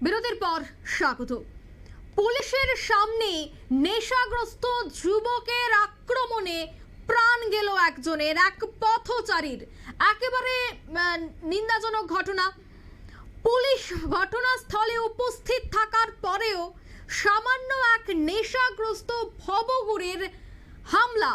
বিরতির পর স্বাগত। পুলিশের সামনে নেশাগ্রস্ত যুবকের আক্রমণে প্রাণ গেল একজনের, এক পথচারীর। একেবারে নিন্দাজনক ঘটনা। পুলিশ ঘটনাস্থলে উপস্থিত থাকার পরেও সামান্য এক নেশাগ্রস্ত ভবঘুরের হামলা,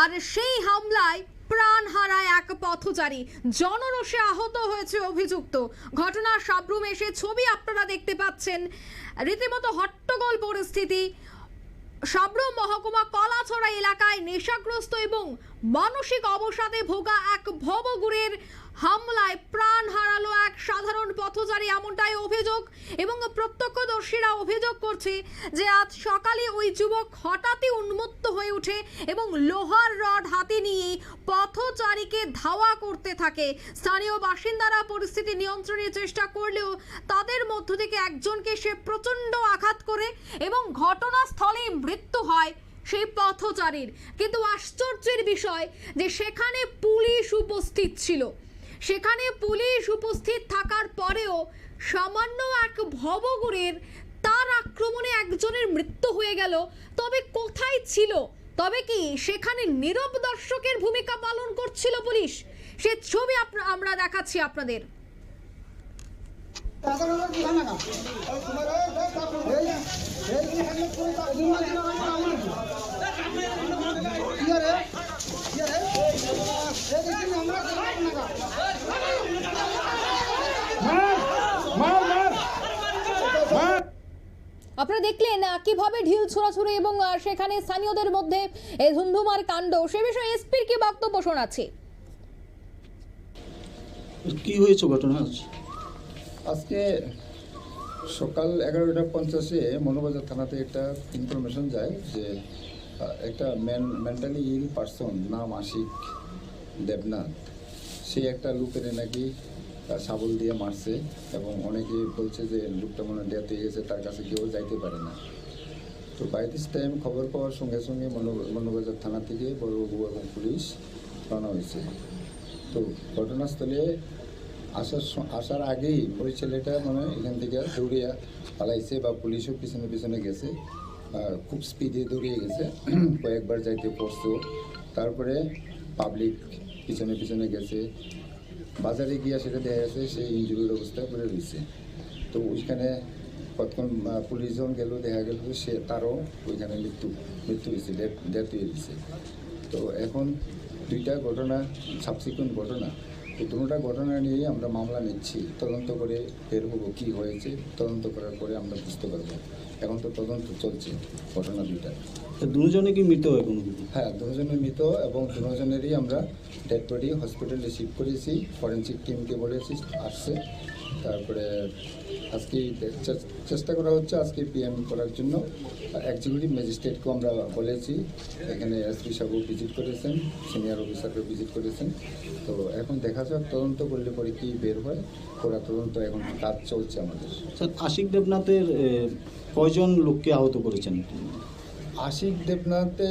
আর সেই হামলায় প্রাণ হারায় এক পথচারী। জনরোষে আহত হয়েছে অভিযুক্ত। ঘটনা সাবরুম এসে ছবি আপনারা দেখতে পাচ্ছেন। রীতিমতো হট্টগোল পরিস্থিতি। সাবরুম মহকুমা কলাছড়া এলাকায় নেশাগ্রস্ত এবং মানসিক অবসাদে ভোগা এক ভবঘুরের হামলায় প্রাণ হারালো এক সাধারণ পথচারী, এমনটাই অভিযোগ। এবং প্রত্যক্ষদর্শীরা অভিযোগ করছে যে আজ সকালে ওই যুবক হঠাৎই উন্মত্ত হয়ে ওঠে এবং লোহার রড হাতে নিয়ে পথচারীকে ধাওয়া করতে থাকে। স্থানীয় বাসিন্দারা পরিস্থিতি নিয়ন্ত্রণের চেষ্টা করলেও তাদের মধ্য থেকে একজনকে সে প্রচণ্ড আঘাত করে এবং ঘটনাস্থলেই মৃত্যু হয় সেই পথচারীর। কিন্তু আশ্চর্যের বিষয় যে সেখানে পুলিশ উপস্থিত ছিল। সেখানে পুলিশ উপস্থিত থাকার পরেও সামান্য এক ভবঘুরের তার আক্রমণে একজনের মৃত্যু হয়ে গেল। তবে কোথায় ছিল? তবে কি সেখানে নীরব দর্শকের ভূমিকা পালন করছিল পুলিশ? সে ছবি আমরা দেখাচ্ছি আপনাদের। আপনারা দেখলেন কিভাবে ঢিল ছোড়াছুড়ি এবং সেখানে স্থানীয়দের মধ্যে এই ধুন্ধুমার কাণ্ড। সে বিষয়ে এসপির কি বক্তব্য শোনাচ্ছে? কি হয়েছে ঘটনা? আজকে সকাল 11:50-এ মনোবাজার থানাতে একটা ইনফরমেশন যায় যে একটা মেন্টালি ইল পারসন নাম আশিক দেবনাথ, সে একটা লোকের নাকি শাবল দিয়ে মারছে এবং অনেকে বলছে যে লোকটা মনে ডেথ হয়ে গেছে, তার কাছে কেউ যাইতে পারে না। তো বাই দিস টাইম খবর পাওয়ার সঙ্গে সঙ্গে মনোবাজার থানা থেকে বড়বাবু এবং পুলিশ রওনা হয়েছে। তো ঘটনাস্থলে আসার আগেই ওই ছেলেটা মানে এখান থেকে দৌড়িয়া পালাইছে বা পুলিশও পিছনে পিছনে গেছে, খুব স্পিডে দৌড়িয়ে গেছে, কয়েকবার যাইতে পড়ছে। তারপরে পাবলিক পিছনে পিছনে গেছে, বাজারে গিয়া সেটা দেখা গেছে সে ইনজুরির অবস্থায় পড়ে রয়েছে। তো ওইখানে কতক্ষণ পুলিশ যখন গেল দেখা গেল সে তারও ওইখানে মৃত্যু হয়েছে, ডেথ হয়ে গেছে। তো এখন দুইটা ঘটনা সাবসিকুয়েন্ট ঘটনা, তো দুটোটা ঘটনা নিয়েই আমরা মামলা নিচ্ছি। তদন্ত করে বের হবো কী হয়েছে, তদন্ত করার পরে আমরা বুঝতে পারবো। এখন তো তদন্ত চলছে ঘটনা দুইটা। দুজনে কি মৃত হয় কোনো? হ্যাঁ, দুজনের মৃত এবং দুজনেরই আমরা ডেড বডি হসপিটালে শিফট করেছি, ফরেন্সিক টিমকে বলেছি আসছে। তারপরে আজকে চেষ্টা করা হচ্ছে আজকে পিএম করার জন্য। এক্সিকিউটিভ ম্যাজিস্ট্রেটকেও আমরা বলেছি, এখানে এসপি সাহেবও ভিজিট করেছেন, সিনিয়র অফিসারকেও ভিজিট করেছেন। তো এখন দেখা যাক তদন্ত করলে পরে কী বের হয়, করা তদন্ত এখন কাজ চলছে আমাদের। স্যার, আশিক দেবনাথের কয়জন লোককে আহত করেছেন? আশিক দেবনাথে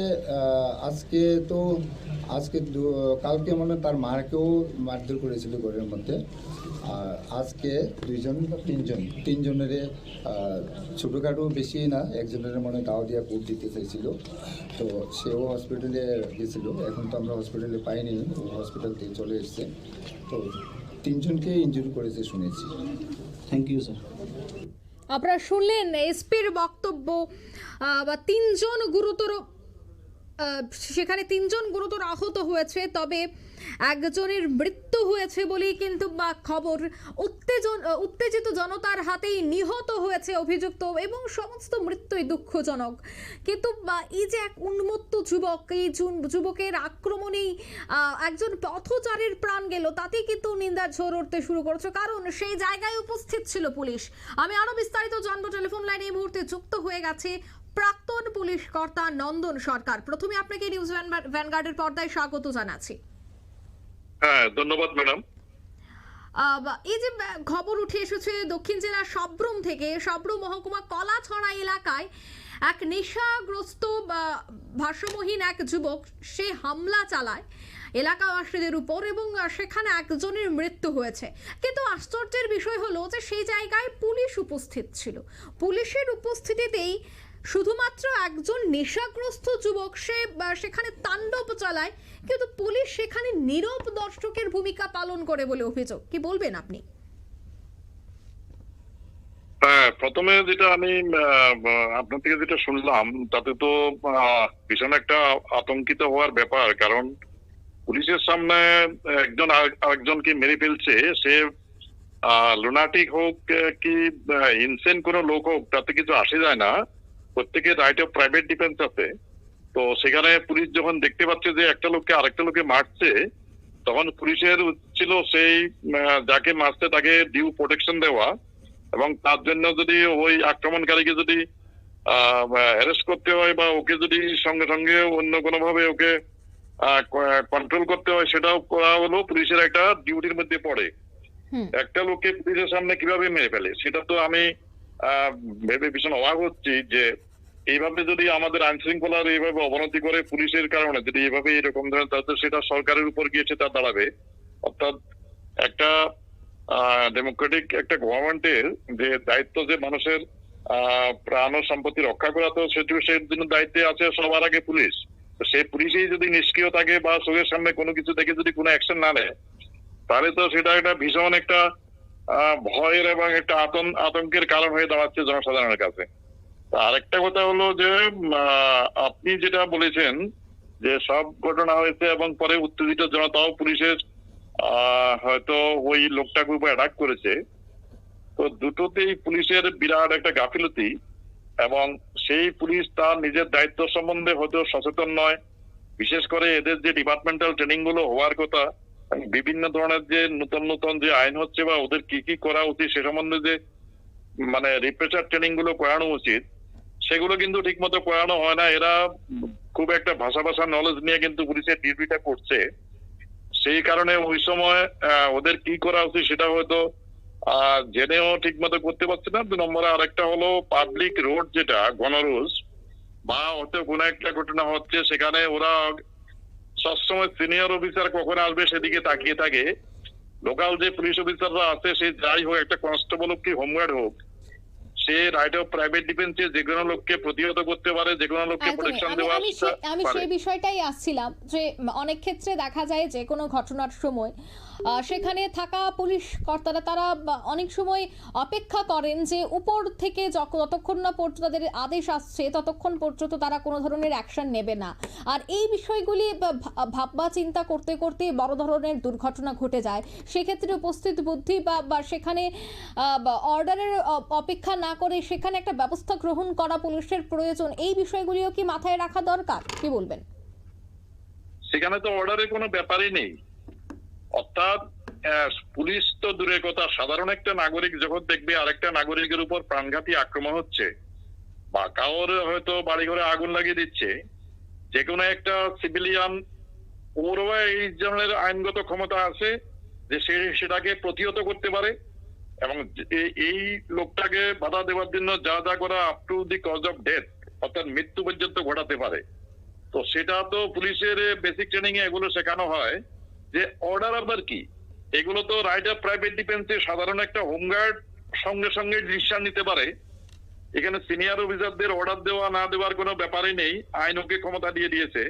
কালকে মানে তার মারকেও মারধর করেছিল ঘরের মধ্যে। আর আজকে দুইজন বা তিনজনের ছোটোখাটো বেশি না, একজনের মনে দাও দিয়া কূপ দিতে চাইছিল। তো সেও হসপিটালে গেছিল, এখন তো আমরা হসপিটালে পাইনি, ও হসপিটাল থেকে চলে এসছে। তো তিনজনকে ইনজুরি করেছে শুনেছি। Thank you sir. আপনারা শুনলেন এসপির বক্তব্য। সেখানে তিনজন গুরুতর আহত হয়েছে, তবে একজনের মৃত্যু হয়েছে বলেই কিন্তু খবর। উত্তেজিত জনতার হাতেই নিহত হয়েছে অভিযুক্ত এবং সমস্ত মৃত্যুই দুঃখজনক। কিন্তু এই যে এক উন্মত্ত যুবক, এই যুবকের আক্রমণেই একজন পথচারীর প্রাণ গেল, তাতেই কিন্তু নিন্দার ঝড় উঠতে শুরু করেছে, কারণ সেই জায়গায় উপস্থিত ছিল পুলিশ। আমি আরো বিস্তারিত জানবো। টেলিফোন লাইনে এই মুহূর্তে যুক্ত হয়ে গেছে প্রাক্তন পুলিশ কর্তা নন্দন সরকার। প্রথমে আপনাকে নিউজ ভ্যানগার্ডের পর্দায় স্বাগত জানাচ্ছি। হ্যাঁ, ধন্যবাদ ম্যাডাম। এই যে খবর উঠে এসেছে দক্ষিণ জেলার সাবরুম থেকে, সাবরুম মহকুমা কলাছড়া এলাকায় এক নেশাগ্রস্ত ভারসাম্যহীন এক যুবক সে হামলা চালায় এলাকাবাসীদের উপর এবং সেখানে একজনের মৃত্যু হয়েছে। কিন্তু আশ্চর্যের বিষয় হলো যে সেই জায়গায় পুলিশ উপস্থিত ছিল। পুলিশের উপস্থিতিতেই শুধুমাত্র একজন নেশাগ্রস্ত যুবক সেখানে তাণ্ডব চালায়, কিন্তু পুলিশ সেখানে নীরব দর্শকের ভূমিকা পালন করে বলে অভিযোগ। কি বলবেন আপনি? হ্যাঁ, প্রথমে যেটা আমি আপনার থেকে যেটা শুনলাম তাতে তো ভীষণ একটা আতঙ্কিত হওয়ার ব্যাপার। কারণ পুলিশের সামনে একজন আরেকজনকে মেরে ফেলছে, সে লুনাটিক হোক কি ইনসেন কোনো লোক হোক, তাতে কিছু আসে যায় না। প্রত্যেকের রাইট অফ প্রাইভেট ডিফেন্স আছে। তো সেখানে পুলিশ যখন দেখতে পাচ্ছে যে একটা লোককে আরেকটা লোকে মারছে, তখন পুলিশের ছিল সেই যাকে মারছে তাকে ডিউ প্রোটেকশন দেওয়া, এবং তার জন্য যদি ওই আক্রমণকারীকে যদি অ্যারেস্ট করতে হয় বা ওকে যদি সঙ্গে সঙ্গে অন্য কোনো ভাবে ওকে কন্ট্রোল করতে হয়, সেটাও করা হলো পুলিশের একটা ডিউটির মধ্যে পড়ে। একটা লোককে পুলিশের সামনে কিভাবে মেরে ফেলে সেটা তো আমি ভেবে ভীষণ অবাক হচ্ছি যে এইভাবে যদি আমাদের আইন শৃঙ্খলার এইভাবে অবনতি করে পুলিশের কারণে যদি এইভাবে এরকম ধরনের, তাহলে সেটা সরকারের উপর গিয়ে সেটা দাঁড়াবে। অর্থাৎ একটা ডেমোক্রেটিক একটা গভর্নমেন্টের যে দায়িত্ব, যে মানুষের প্রাণ ও সম্পত্তি রক্ষা করা, তো সেই জন্য দায়িত্বে আছে সবার আগে পুলিশ। তো সেই পুলিশই যদি নিষ্ক্রিয় থাকে বা চোখের সামনে কোনো কিছু থেকে যদি কোনো অ্যাকশন না নেয়, তাহলে তো সেটা একটা ভীষণ একটা ভয়ের এবং একটা আতঙ্কের কারণ হয়ে দাঁড়াচ্ছে জনসাধারণের কাছে। আরেকটা কথা হলো যে আপনি যেটা বলেছেন যে সব ঘটনা হয়েছে এবং পরে উত্তেজিত জনতাও পুলিশের হয়তো ওই লোকটাকে উপর অ্যাটাক করেছে, তো দুটোতেই পুলিশের বিরাট একটা গাফিলতি, এবং সেই পুলিশ তার নিজের দায়িত্ব সম্বন্ধে হয়তো সচেতন নয়। বিশেষ করে এদের যে ডিপার্টমেন্টাল ট্রেনিং গুলো হওয়ার কথা, বিভিন্ন ধরনের যে নতুন নতুন যে আইন হচ্ছে বা ওদের কি কি করা উচিত সে সম্বন্ধে যে মানে রিফ্রেশার ট্রেনিং গুলো করানো উচিত, সেগুলো কিন্তু ঠিক মতো করানো হয় না। এরা খুব একটা ভাষা নলেজ নিয়ে কিন্তু পুলিশের ডিউটিটা করছে। সেই কারণে ওই সময় ওদের কি করা উচিত সেটা হয়তো জেনেও ঠিক মতো করতে পারছে না। 2 নম্বরে আরেকটা হলো পাবলিক রোড, যেটা গণরোজ বা হয়তো কোনো একটা ঘটনা হচ্ছে, সেখানে ওরা সবসময় সিনিয়র অফিসার কখন আসবে সেদিকে তাকিয়ে থাকে। লোকাল যে পুলিশ অফিসাররা আছে, সে যাই হোক, একটা কনস্টেবল হোক কি হোমগার্ড হোক, সে রাইট অফ প্রাইভেট ডিফেন্সে যে কোনো লোককে প্রতিহত করতে পারে, যে কোনো লোককে প্রোটেকশন দেওয়া আমি সেই বিষয়টাই আসছিলাম যে অনেক ক্ষেত্রে দেখা যায় যে কোনো ঘটনার সময় সেখানে থাকা পুলিশ কর্তারা তারা অনেক সময় অপেক্ষা করেন যে উপর থেকে যতক্ষণ না পর্যন্ত তাদের আদেশ আসছে ততক্ষণ পর্যন্ত তারা কোনো ধরনের অ্যাকশন নেবে না। আর এই বিষয়গুলি ভাববা চিন্তা করতে করতে বড় ধরনের দুর্ঘটনা ঘটে যায়। সেক্ষেত্রে উপস্থিত বুদ্ধি বা সেখানে অর্ডারের অপেক্ষা না করে সেখানে একটা ব্যবস্থা গ্রহণ করা পুলিশের প্রয়োজন। এই বিষয়গুলিও কি মাথায় রাখা দরকার? কি বলবেন? সেখানে তো অর্ডারের কোনো ব্যাপারই নেই। অর্থাৎ পুলিশ তো দূরের কথা, সাধারণ একটা নাগরিক যখন দেখবে আরেকটা নাগরিকের উপর প্রাণঘাতী আক্রমণ হচ্ছে বা কারোর হয়তো বাড়িঘরে আগুন লাগিয়ে দিচ্ছে, যে কোনো একটা সিভিলিয়ান, ওরও এই ধরনের আইনগত ক্ষমতা আছে যে সেটাকে প্রতিহত করতে পারে এবং এই লোকটাকে বাধা দেওয়ার জন্য যা যা করা up to the cause of death, অর্থাৎ মৃত্যু পর্যন্ত ঘটাতে পারে। তো সেটা তো পুলিশের বেসিক ট্রেনিং এ এগুলো শেখানো হয় যে অর্ডার আবার কি। এগুলো তো রাইট অফ প্রাইভেট ডিফেন্সে সাধারণ একটা হোমগার্ড সঙ্গে সঙ্গে ডিসিশন নিতে পারে। এখানে সিনিয়র অফিসারদের অর্ডার দেওয়া না দেওয়ার কোনো ব্যাপারই নেই। আইন ওকে ক্ষমতা দিয়ে দিয়েছে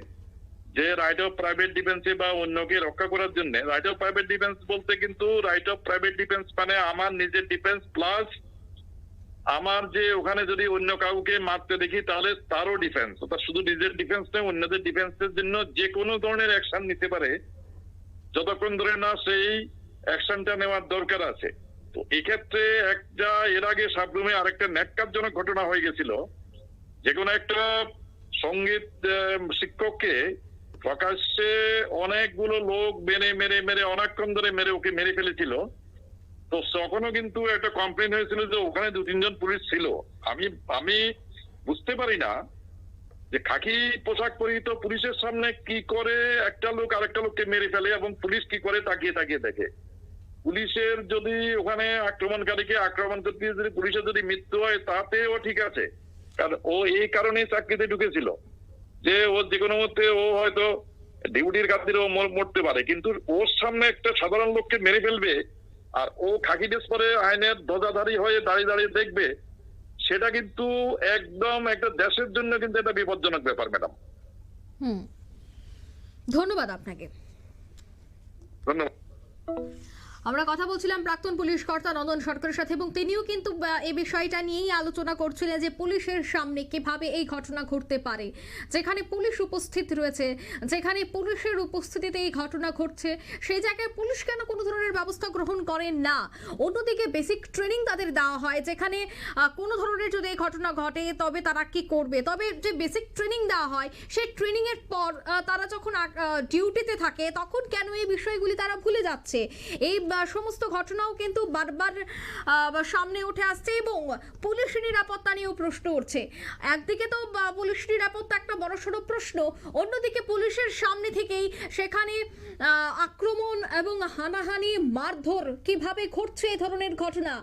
যে রাইট অফ প্রাইভেট ডিফেন্সে বা অন্যকে রক্ষা করার জন্য। রাইট অফ প্রাইভেট ডিফেন্স বলতে কিন্তু রাইট অফ প্রাইভেট ডিফেন্স মানে আমার নিজের ডিফেন্স প্লাস আমার যে ওখানে যদি অন্য কাউকে মারতে দেখি তাহলে তারও ডিফেন্স। অর্থাৎ শুধু নিজের ডিফেন্স নয়, অন্যদের ডিফেন্সের জন্য যে কোনো ধরনের অ্যাকশন নিতে পারে যতক্ষণ ধরে না সেই অ্যাকশনটা নেওয়ার দরকার আছে। তো এক্ষেত্রে একটা এর আগে সাবরুমে আরেকটা ন্যাক্কারজনক ঘটনা হয়ে গেছিল। যে কোনো একটা সঙ্গীত শিক্ষককে প্রকাশ্যে অনেকগুলো লোক মেরে অনেকক্ষণ ধরে ওকে মেরে ফেলেছিল। তো তখনও কিন্তু একটা কমপ্লেন হয়েছিল যে ওখানে 2-3 জন পুলিশ ছিল। আমি বুঝতে পারি না যে খাকি পোশাক পরিহিত পুলিশের সামনে কি করে একটা লোক আরেকটা লোককে মেরে ফেলে এবং পুলিশ কি করে তাকিয়ে দেখে। পুলিশের যদি ওখানে আক্রমণকারীকে আক্রমণ করতে যদি পুলিশের যদি মৃত্যু হয় তাতেও ঠিক আছে, কারণ ও এই কারণেই চাকরিতে ঢুকেছিল যে ও যে কোনো মুহূর্তে ও হয়তো ডিউটির খাতিরেও মরতে পারে, কিন্তু ওর সামনে একটা সাধারণ লোককে মেরে ফেলবে আর ও খাকি ড্রেস পরে আইনের ধ্বজাধারী হয়ে দাঁড়িয়ে দাঁড়িয়ে দেখবে, সেটা কিন্তু একদম একটা দেশের জন্য কিন্তু এটা বিপজ্জনক ব্যাপার ম্যাডাম। ধন্যবাদ আপনাকে। ধন্যবাদ। আমরা কথা বলছিলাম প্রাক্তন পুলিশ কর্তা নন্দন সরকারের সাথে, এবং তিনিও কিন্তু এই বিষয়টা নিয়েই আলোচনা করছিলেন যে পুলিশের সামনে কিভাবে এই ঘটনা ঘটতে পারে, যেখানে পুলিশ উপস্থিত রয়েছে, যেখানে পুলিশের উপস্থিতিতে এই ঘটনা ঘটছে, সেই জায়গায় পুলিশ কেন কোনো ধরনের ব্যবস্থা গ্রহণ করেন না। অন্যদিকে বেসিক ট্রেনিং তাদের দেওয়া হয়, যেখানে কোনো ধরনের যদি এই ঘটনা ঘটে তবে তারা কি করবে। তবে যে বেসিক ট্রেনিং দেওয়া হয় সেই ট্রেনিংয়ের পর তারা যখন ডিউটিতে থাকে তখন কেন এই বিষয়গুলি তারা ভুলে যাচ্ছে। এই সমস্ত ঘটনাও কিন্তু বারবার সামনে উঠে আসছে এবং পুলিশ নিরাপত্তা নিয়েও প্রশ্ন উঠছে। একদিকে তো পুলিশ নিরাপত্তা একটা বড়সড় প্রশ্ন, অন্যদিকে পুলিশের সামনে থেকেই সেখানে আক্রমণ এবং হানাহানি মারধর কিভাবে ঘটছে এই ধরনের ঘটনা,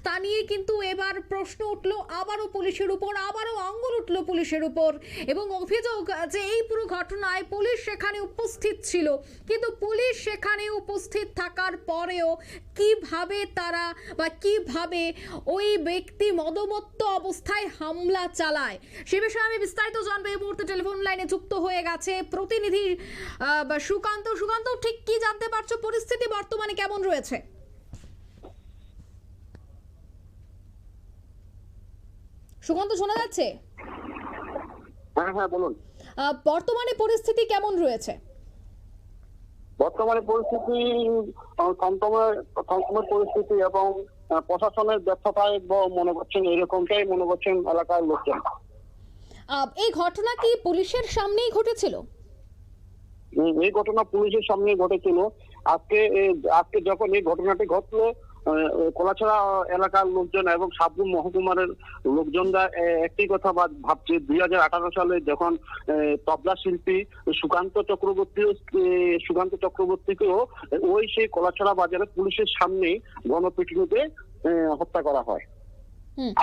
তা নিয়ে কিন্তু এবার প্রশ্ন উঠলো আবারও পুলিশের উপর, আবারও আঙ্গুল উঠলো পুলিশের উপর, এবং অভিযোগ যে এই পুরো ঘটনায় পুলিশ সেখানে উপস্থিত ছিল, কিন্তু পুলিশ সেখানে উপস্থিত থাকার পরেও কিভাবে তারা বা কিভাবে ওই ব্যক্তি মদমত্ত অবস্থায় হামলা চালায় সে বিষয়ে আমি বিস্তারিত জানবো। এই মুহূর্তে টেলিফোন লাইনে যুক্ত হয়ে গেছে প্রতিনিধি সুকান্ত। সুকান্ত, ঠিক কি জানতে পারছো, পরিস্থিতি বর্তমানে কেমন রয়েছে? সুকান্ত, শোনা যাচ্ছে? হ্যাঁ বলুন। বর্তমানে পরিস্থিতি কেমন রয়েছে? বর্তমানে পরিস্থিতি থমথমে পরিস্থিতি এবং প্রশাসনের ব্যর্থতায় মনে করছেন, এরকমটাই মনে করছেন এলাকার লোকজন। এই ঘটনা কি পুলিশের সামনেই ঘটেছিল? এই ঘটনা পুলিশের সামনে ঘটেছিল। আজকে যখন এই ঘটনাটি ঘটলো, কলাছড়া এলাকার লোকজন এবং সাবরুম মহকুমার লোকজনরা একটি কথা ভাবছে, 2018 সালে যখন তবলা শিল্পী সুকান্ত চক্রবর্তীকেও ওই সেই কলাছড়া বাজারে পুলিশের সামনে গণপিটুনিতে হত্যা করা হয়।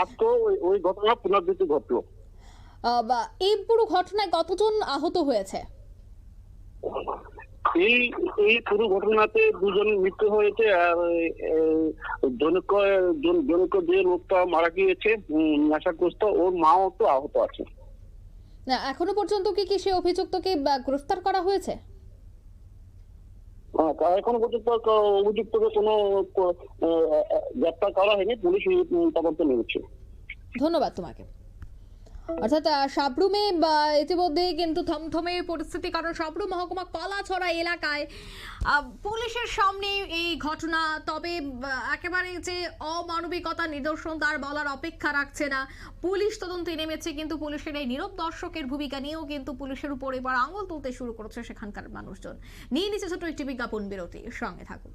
আজকে ওই ঘটনা পুনরাবৃত্তি ঘটলো। এই পুরো ঘটনায় কতজন আহত হয়েছে? এই পুরো ঘটনাতে 2 জন মৃত্যু হয়েছে, আর জনৈক যে লোকটা মারা গিয়েছে নেশাগ্রস্ত, ওর মাও তো আহত আছে। এখনো পর্যন্ত কি সে অভিযুক্তকে গ্রেফতার করা হয়েছে? এখনো পর্যন্ত অভিযুক্তকে কোনো গ্রেফতার করা হয়নি, পুলিশ তদন্ত নেমেছে। ধন্যবাদ তোমাকে। অর্থাৎ সাবরুমে ইতিমধ্যে কিন্তু থমথমে পরিস্থিতি, কারণ সাবরুম মহকুমা কলাছড়া এলাকায় পুলিশের সামনে এই ঘটনা। তবে একেবারে যে অমানবিকতা নিদর্শন তার বলার অপেক্ষা রাখছে না। পুলিশ তদন্তে নেমেছে, কিন্তু পুলিশের এই নীরব দর্শকের ভূমিকা নিয়েও কিন্তু পুলিশের উপর এবার আঙুল তুলতে শুরু করেছে সেখানকার মানুষজন। নিয়ে নিচ্ছে ছোট একটি বিজ্ঞাপন বিরতি, সঙ্গে থাকুন।